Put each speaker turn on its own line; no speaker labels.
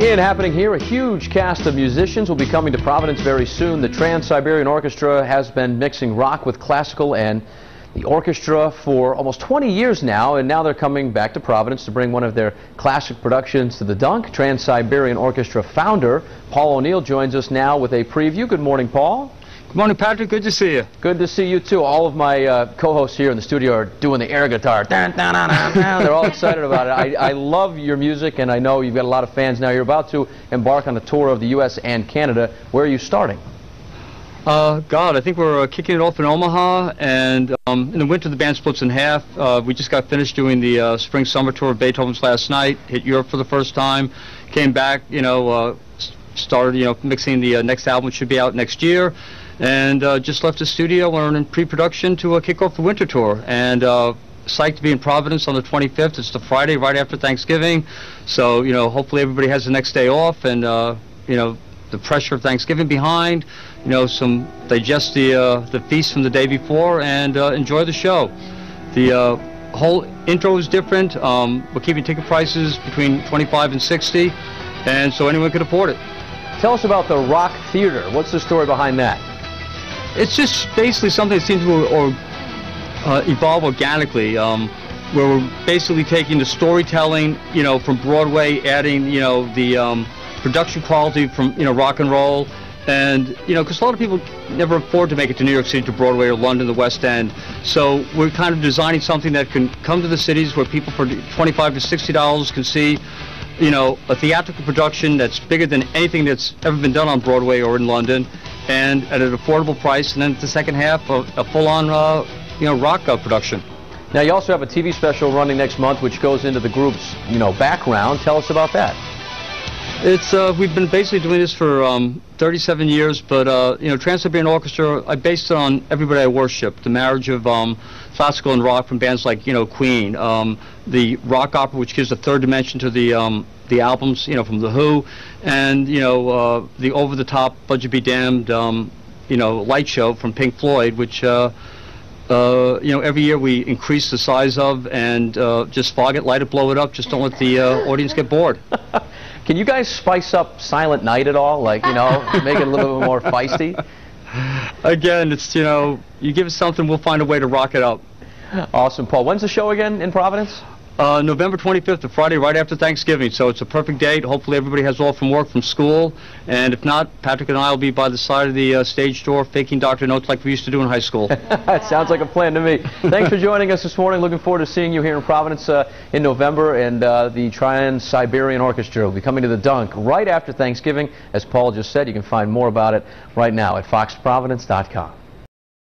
And happening here, a huge cast of musicians will be coming to Providence very soon. The Trans Siberian Orchestra has been mixing rock with classical and the orchestra for almost 20 years now, and now they're coming back to Providence to bring one of their classic productions to the Dunk. Trans Siberian Orchestra founder Paul O'Neill joins us now with a preview. Good morning, Paul.
Good morning, Patrick. Good to see you.
Good to see you, too. All of my co-hosts here in the studio are doing the air guitar. They're all excited about it. I love your music, and I know you've got a lot of fans now. You're about to embark on a tour of the U.S. and Canada. Where are you starting?
I think we're kicking it off in Omaha, and in the winter the band splits in half. We just got finished doing the spring-summer tour of Beethoven's last night, hit Europe for the first time, came back, started, mixing the next album, which should be out next year. And just left the studio. We're in pre-production to kick off the winter tour. And psyched to be in Providence on the 25th. It's the Friday right after Thanksgiving. So, hopefully everybody has the next day off and, the pressure of Thanksgiving behind. Digest the feast from the day before and enjoy the show. The whole intro is different. We're keeping ticket prices between $25 and $60, and so anyone can afford it.
Tell us about the Rock Theater. What's the story behind that?
It's just basically something that seems to evolve organically, where we're basically taking the storytelling, from Broadway, adding, the production quality from, rock and roll, and, because a lot of people never afford to make it to New York City, to Broadway or London, the West End. So we're kind of designing something that can come to the cities where people for $25 to $60 can see, a theatrical production that's bigger than anything that's ever been done on Broadway or in London, and at an affordable price, and then the second half a full-on, rock production.
Now, you also have a TV special running next month, which goes into the group's, background. Tell us about that.
It's we've been basically doing this for 37 years, but Trans Siberian Orchestra, I based it on everybody I worship, the marriage of classical and rock from bands like Queen, the rock opera, which gives a third dimension to the albums, from The Who, and the over-the-top Budget Be Damned, light show from Pink Floyd, which every year we increase the size of and just fog it, light it, blow it up. Just don't let the audience get bored.
Can you guys spice up Silent Night at all? Like, make it a little bit more feisty?
Again, it's, you give us something, we'll find a way to rock it up.
Awesome, Paul. When's the show again in Providence?
November 25th, the Friday right after Thanksgiving. So it's a perfect date. Hopefully everybody has off from work, from school. And if not, Patrick and I will be by the side of the stage door faking doctor notes like we used to do in high school.
That sounds like a plan to me. Thanks for joining us this morning. Looking forward to seeing you here in Providence in November. And the Trans Siberian Orchestra will be coming to the Dunk right after Thanksgiving. As Paul just said, you can find more about it right now at foxprovidence.com.